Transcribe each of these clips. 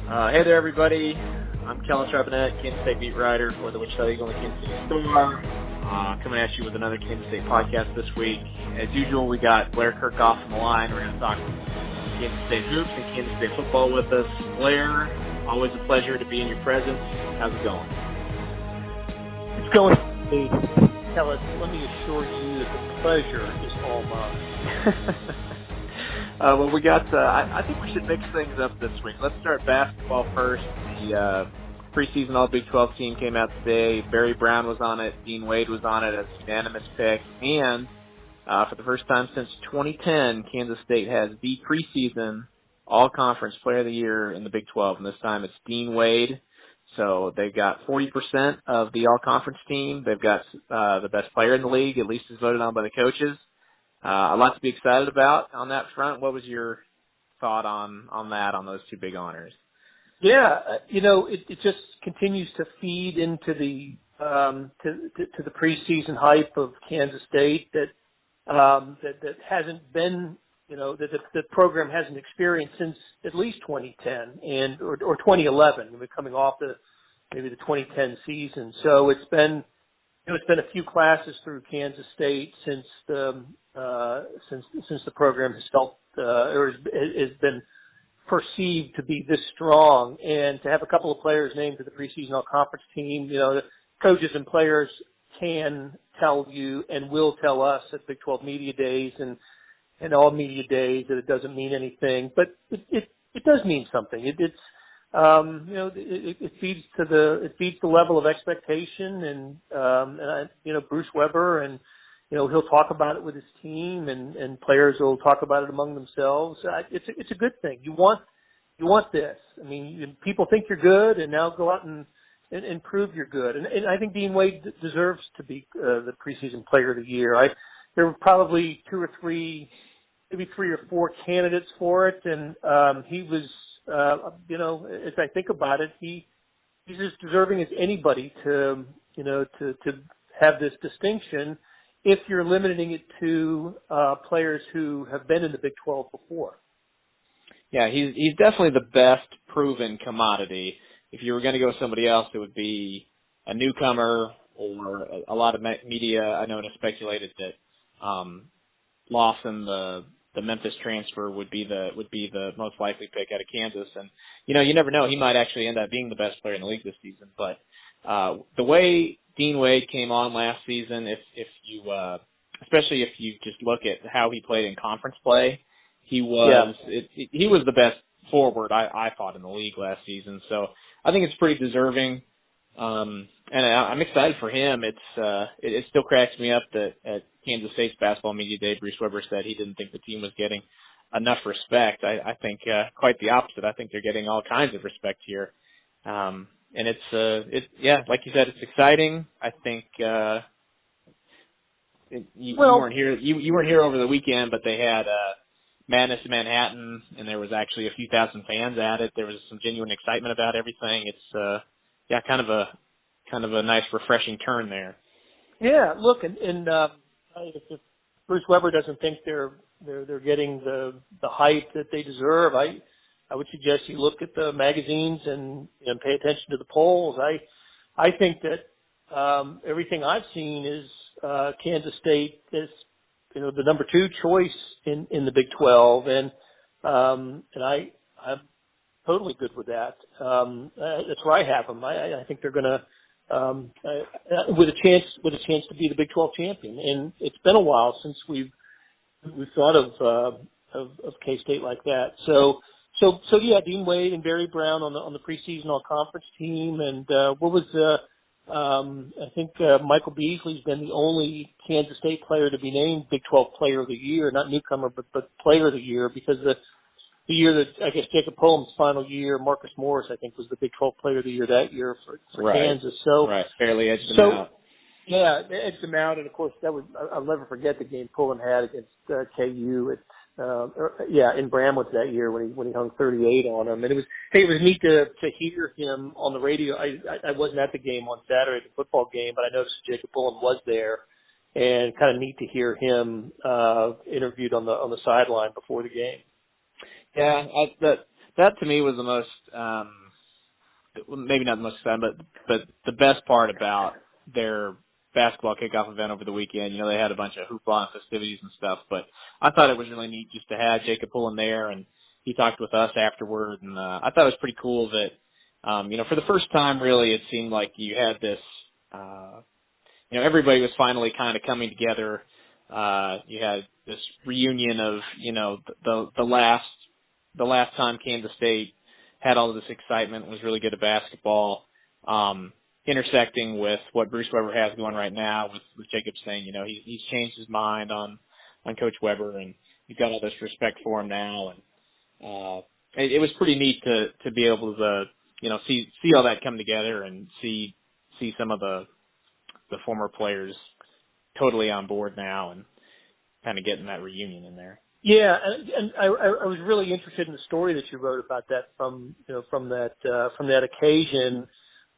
Hey there, everybody. I'm Kellis Robinett, Kansas State beat writer for the Wichita Eagle and the Kansas City Star. Coming at you with another Kansas State podcast this week. As usual, we got Blair Kerkhoff on the line. We're going to talk Kansas State hoops and Kansas State football with us. Blair, always a pleasure to be in your presence. How's it going? It's going great. Kellis, let me assure you that the pleasure is all mine. Well, we got, I think we should mix things up this week. Let's start basketball first. The preseason All-Big 12 team came out today. Barry Brown was on it. Dean Wade was on it as a unanimous pick. And for the first time since 2010, Kansas State has the preseason All-Conference Player of the Year in the Big 12. And this time it's Dean Wade. So they've got 40% of the All-Conference team. They've got the best player in the league, at least as voted on by the coaches. A lot to be excited about on that front. What was your thought on that, on those two big honors? Yeah, it just continues to feed into the to the preseason hype of Kansas State that hasn't been, that the program hasn't experienced since at least 2010 or 2011. We're coming off maybe the 2010 season, so it's been a few classes through Kansas State since the program has felt or has been perceived to be this strong, and to have a couple of players named to the preseason all-conference team. The coaches and players can tell you and will tell us at Big 12 Media Days and all media days that it doesn't mean anything, but it does mean something. It feeds the level of expectation, and Bruce Weber, and he'll talk about it with his team, and players will talk about it among themselves. It's a good thing. You want this. I mean, people think you're good, and now go out and prove you're good. And I think Dean Wade deserves to be the preseason player of the year. There were probably maybe three or four candidates for it, and he was, as I think about it, he's as deserving as anybody to have this distinction, if you're limiting it to players who have been in the Big 12 before. Yeah, he's definitely the best proven commodity. If you were going to go with somebody else, it would be a newcomer, or a lot of media, I know, has speculated that Lawson, the Memphis transfer, would be the most likely pick out of Kansas. And you never know, he might actually end up being the best player in the league this season. But the way Dean Wade came on last season, if you especially if you just look at how he played in conference play, he was the best forward I thought in the league last season. So I think it's pretty deserving, and I'm excited for him. It still cracks me up that at Kansas State's basketball media day, Bruce Weber said he didn't think the team was getting enough respect. I think quite the opposite. I think they're getting all kinds of respect here. And it's like you said, it's exciting. I think you weren't here. You weren't here over the weekend, but they had Madness in Manhattan, and there was actually a few thousand fans at it. There was some genuine excitement about everything. It's kind of a nice, refreshing turn there. Yeah, look, and if Bruce Weber doesn't think they're getting the hype that they deserve, I would suggest you look at the magazines and pay attention to the polls. I think that everything I've seen is Kansas State is the number 2 choice in the Big 12, and I'm totally good with that. That's where I have them. I think they're going to with a chance to be the Big 12 champion. And it's been a while since we've thought of K-State like that. So yeah, Dean Wade and Barry Brown on the preseason all-conference team, and I think Michael Beasley's been the only Kansas State player to be named Big 12 Player of the Year, not newcomer, but Player of the Year, because the year that, I guess, Jacob Pullum's final year, Marcus Morris, I think, was the Big 12 Player of the Year that year for Kansas. So right, fairly edged them out. Yeah, they edged them out, and of course I'll never forget the game Pullum had against KU in Bramlett that year when he hung 38 on them. And it was neat to hear him on the radio. I wasn't at the game on Saturday, the football game, but I noticed Jacob Pullum was there, and kind of neat to hear him interviewed on the sideline before the game. Yeah, that to me was the most, maybe not the most exciting, but the best part about their basketball kickoff event over the weekend. You know, they had a bunch of hoopla and festivities and stuff, but I thought it was really neat just to have Jacob Pullen there, and he talked with us afterward, and I thought it was pretty cool that, you know, for the first time, really, it seemed like you had this, you know, everybody was finally kind of coming together. You had this reunion of, you know, the last time Kansas State had all of this excitement and was really good at basketball, intersecting with what Bruce Weber has going right now with Jacob saying, you know, he's changed his mind on Coach Weber, and you've got all this respect for him now. And it was pretty neat to be able to, you know, see all that come together and see some of the former players totally on board now and kind of getting that reunion in there. Yeah, and I was really interested in the story that you wrote about that from that occasion,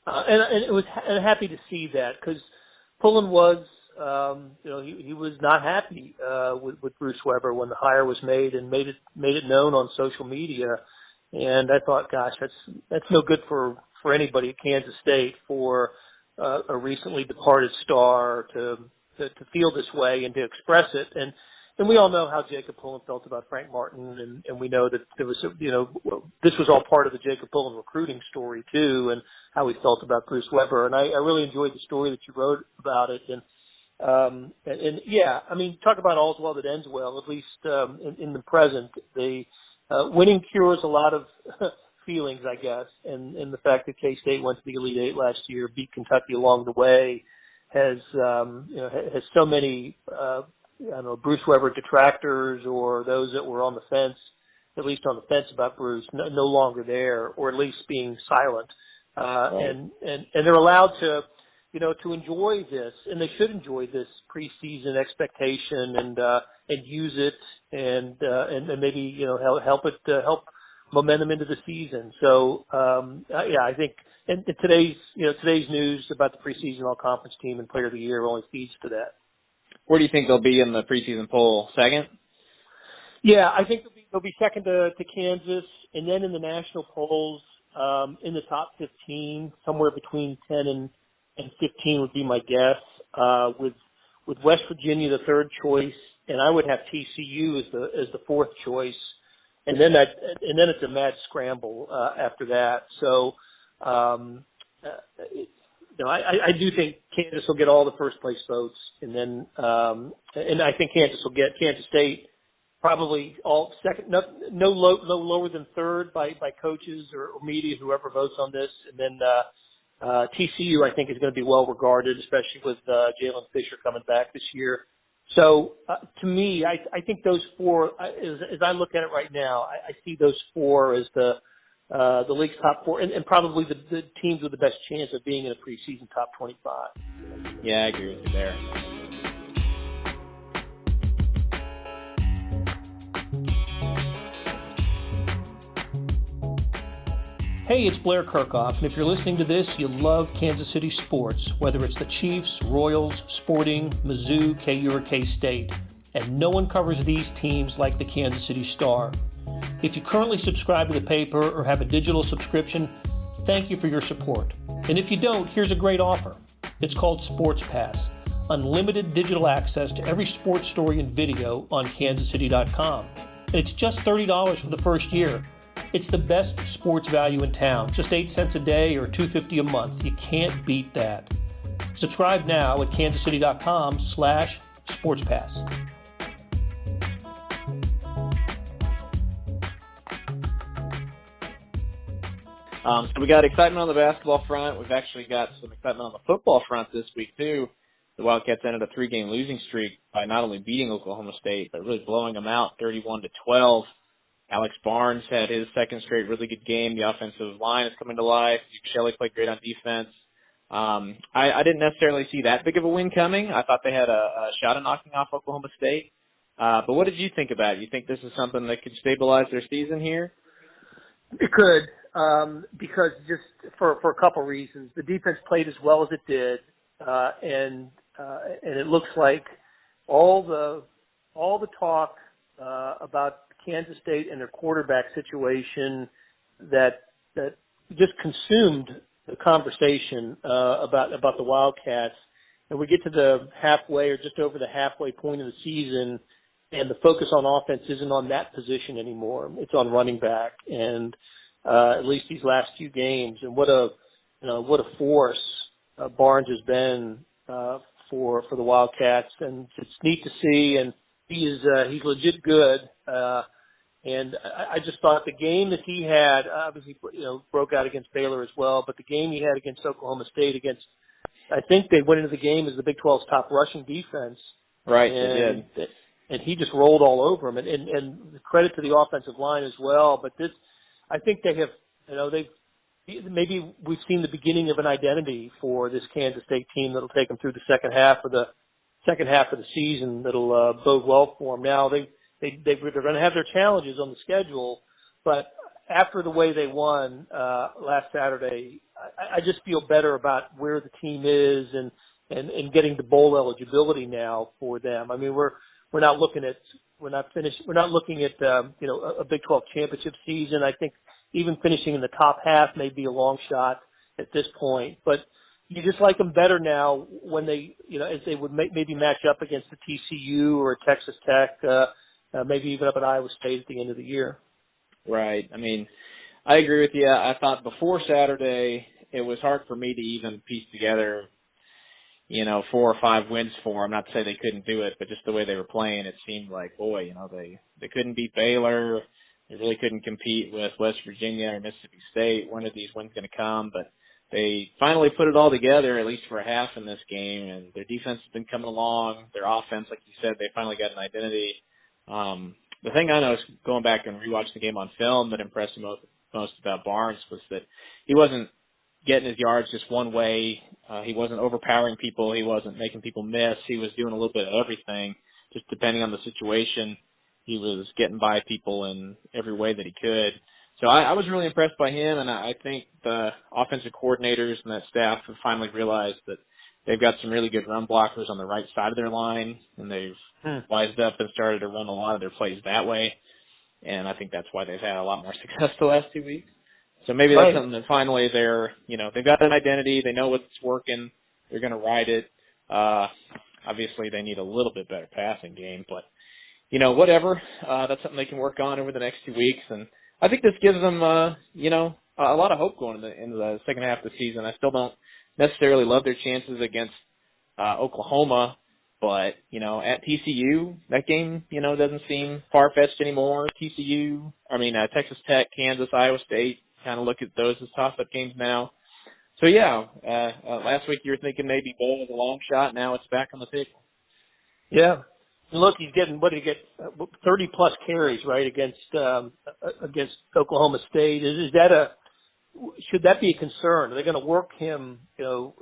and it was happy to see that because Pullen was, you know, he was not happy with Bruce Weber when the hire was made and made it known on social media, and I thought, gosh, that's no good for anybody at Kansas State for a recently departed star to feel this way and to express it. And we all know how Jacob Pullen felt about Frank Martin, and we know that there was, you know, this was all part of the Jacob Pullen recruiting story too, and how he felt about Bruce Weber. And I really enjoyed the story that you wrote about it. And yeah, I mean, talk about all's well that ends well. At least in the present, the winning cures a lot of feelings, I guess. And the fact that K-State went to the Elite Eight last year, beat Kentucky along the way, has so many. I don't know, Bruce Weber detractors or those that were on the fence, at least on the fence about Bruce, no longer there, or at least being silent. And they're allowed to, you know, to enjoy this, and they should enjoy this preseason expectation and use it and maybe, you know, help momentum into the season. So, yeah, I think and today's news about the preseason all-conference team and player of the year only feeds to that. Where do you think they'll be in the preseason poll? Second? Yeah, I think they'll be second to Kansas, and then in the national polls, in the top 15, somewhere between 10 and 15 would be my guess. With West Virginia the third choice, and I would have TCU as the fourth choice, and then it's a mad scramble after that. So. No, I do think Kansas will get all the first place votes, and then and I think Kansas State probably all second, no lower than third by coaches or media, whoever votes on this, and then TCU I think is going to be well regarded, especially with Jalen Fisher coming back this year. So to me, I think those four, as I look at it right now, I see those four as the league's top four, and probably the teams with the best chance of being in a preseason top 25. Yeah, I agree with you there. Hey, it's Blair Kerkhoff, and if you're listening to this, you love Kansas City sports, whether it's the Chiefs, Royals, Sporting, Mizzou, KU, or K-State. And no one covers these teams like the Kansas City Star. If you currently subscribe to the paper or have a digital subscription, thank you for your support. And if you don't, here's a great offer. It's called Sports Pass, unlimited digital access to every sports story and video on kansascity.com. And it's just $30 for the first year. It's the best sports value in town, just 8 cents a day or $2.50 a month. You can't beat that. Subscribe now at kansascity.com/sportspass. So we got excitement on the basketball front. We've actually got some excitement on the football front this week, too. The Wildcats ended a 3-game losing streak by not only beating Oklahoma State, but really blowing them out 31-12. Alex Barnes had his second straight really good game. The offensive line is coming to life. Shelley played great on defense. I didn't necessarily see that big of a win coming. I thought they had a shot at knocking off Oklahoma State. But what did you think about it? You think this is something that could stabilize their season here? It could. Because just for a couple reasons, the defense played as well as it did, and it looks like all the talk about Kansas State and their quarterback situation that just consumed the conversation about the Wildcats. And we get to the halfway or just over the halfway point of the season, and the focus on offense isn't on that position anymore. It's on running back, and at least these last few games. And what a force Barnes has been for the Wildcats, and it's neat to see. And he's legit good. And I just thought the game that he had, obviously, broke out against Baylor as well, but the game he had against Oklahoma State I think they went into the game as the Big 12's top rushing defense. Right, they did. And he just rolled all over him. And credit to the offensive line as well. But I think they have, maybe we've seen the beginning of an identity for this Kansas State team that'll take them through the second half of the season. That'll bode well for them. Now they're going to have their challenges on the schedule, but after the way they won last Saturday, I just feel better about where the team is and getting the bowl eligibility now for them. I mean, we're not looking at a Big 12 championship season. I think even finishing in the top half may be a long shot at this point, but you just like them better now when they, as they would maybe match up against the TCU or Texas Tech, maybe even up at Iowa State at the end of the year. Right. I mean, I agree with you. I thought before Saturday it was hard for me to even piece together, 4 or 5 wins for them. Not to say they couldn't do it, but just the way they were playing, it seemed like, boy, they couldn't beat Baylor. They really couldn't compete with West Virginia or Mississippi State. When are these wins going to come? But they finally put it all together, at least for a half in this game, and their defense has been coming along. Their offense, like you said, they finally got an identity. The thing I noticed going back and rewatching the game on film that impressed me most about Barnes was that he wasn't getting his yards just one way. He wasn't overpowering people. He wasn't making people miss. He was doing a little bit of everything, just depending on the situation. He was getting by people in every way that he could. So I was really impressed by him, and I think the offensive coordinators and that staff have finally realized that they've got some really good run blockers on the right side of their line, and they've wised up and started to run a lot of their plays that way. And I think that's why they've had a lot more success the last 2 weeks. So maybe that's something that finally they've got an identity. They know what's working. They're going to ride it. Obviously, they need a little bit better passing game, but whatever. That's something they can work on over the next 2 weeks. And I think this gives them, a lot of hope going into the second half of the season. I still don't necessarily love their chances against Oklahoma, but, at TCU, that game, doesn't seem far-fetched anymore. Texas Tech, Kansas, Iowa State, kind of look at those as toss-up games now. So, last week you were thinking maybe bowl was a long shot. Now it's back on the table. Yeah. Look, he's getting 30-plus carries, right, against Oklahoma State. Should that be a concern? Are they going to work him? They are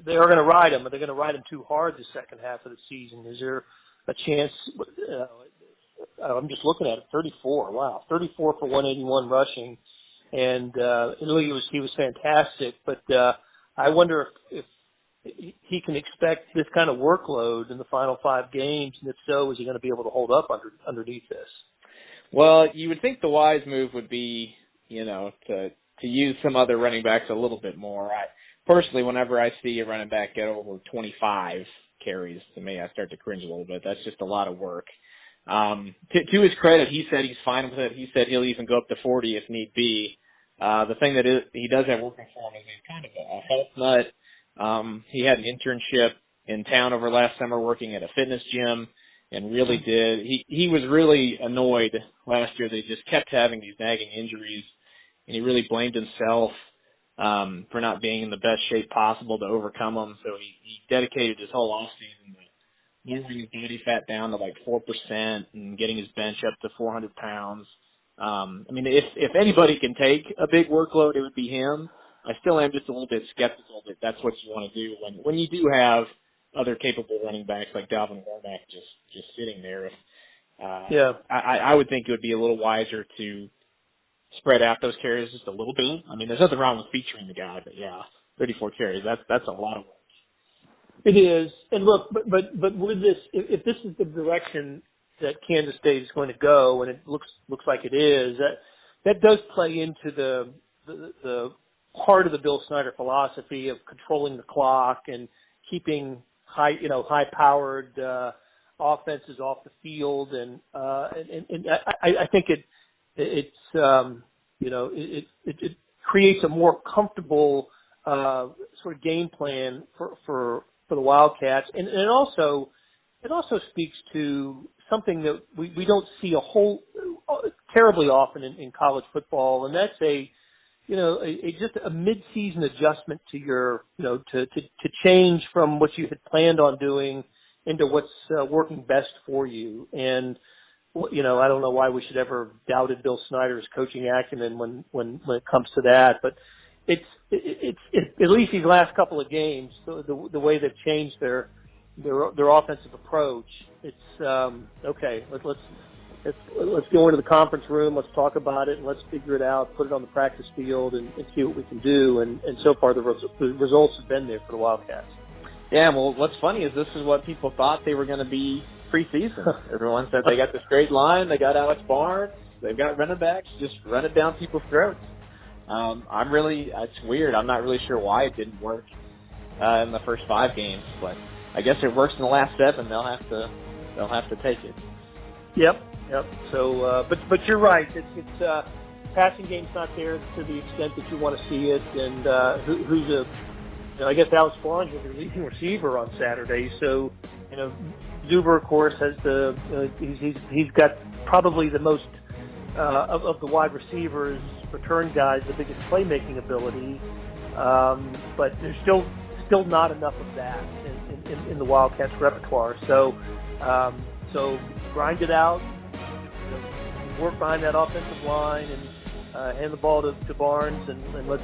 going to ride him. Are they going to ride him too hard the second half of the season? Is there a chance? I'm just looking at it. 34. Wow, 34 for 181 rushing, and he was fantastic. But I wonder if he can expect this kind of workload in the final 5 games, and if so, is he going to be able to hold up underneath this? Well, you would think the wise move would be, to use some other running backs a little bit more. Personally, whenever I see a running back get over 25 carries, to me, I start to cringe a little bit. That's just a lot of work. To his credit, he said he's fine with it. He said he'll even go up to 40 if need be. The thing that he does have working for him is he's kind of a health nut. He had an internship in town over last summer working at a fitness gym, and really he was really annoyed last year. They just kept having these nagging injuries, and he really blamed himself for not being in the best shape possible to overcome them. So he dedicated his whole offseason to lowering his body fat down to like 4% and getting his bench up to 400 pounds. If anybody can take a big workload, it would be him. I still am just a little bit skeptical that that's what you want to do when you do have other capable running backs like Dalvin Warmack just sitting there. I would think it would be a little wiser to spread out those carries just a little bit. There's nothing wrong with featuring the guy, but 34 carries, that's a lot of work. It is. And look, but with this, if this is the direction that Kansas State is going to go, and it looks like it is, that does play into the part of the Bill Snyder philosophy of controlling the clock and keeping high-powered offenses off the field, and I think it creates a more comfortable sort of game plan for the Wildcats, and it also speaks to something that we don't see terribly often in college football, and that's just a mid-season adjustment to your, to change from what you had planned on doing into what's working best for you. And, I don't know why we should ever doubted Bill Snyder's coaching acumen when it comes to that, but it's at least these last couple of games, the way they've changed their offensive approach. It's okay. Let's go into the conference room. Let's talk about it and let's figure it out. Put it on the practice field and see what we can do. And so far, the results have been there for the Wildcats. Yeah. Well, what's funny is this is what people thought they were going to be preseason. Everyone said they got this great line. They got Alex Barnes. They've got running backs. Just run it down people's throats. It's weird. I'm not really sure why it didn't work in the first 5 games, but I guess it works in the last 7. They'll have to take it. Yep. So, but you're right. It's passing game's not there to the extent that you want to see it. And I guess Alex Barnes was the leading receiver on Saturday. So, Zuber, of course, has he's got probably the most of the wide receivers, return guys, the biggest playmaking ability. But there's still not enough of that in the Wildcats repertoire. So grind it out, work behind that offensive line, and hand the ball to Barnes, and let's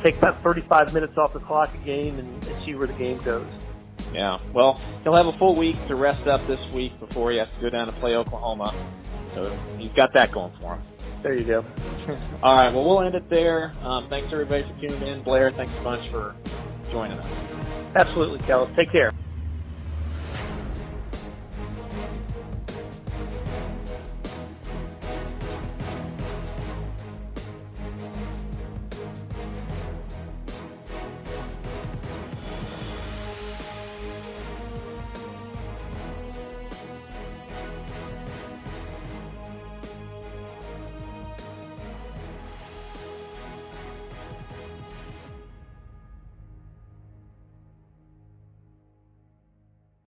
take about 35 minutes off the clock a game and see where the game goes. Yeah, well, he'll have a full week to rest up this week before he has to go down and play Oklahoma. So he's got that going for him. There you go. All right, well, we'll end it there. Thanks, everybody, for tuning in. Blair, thanks a bunch for joining us. Absolutely, Kellis. Take care.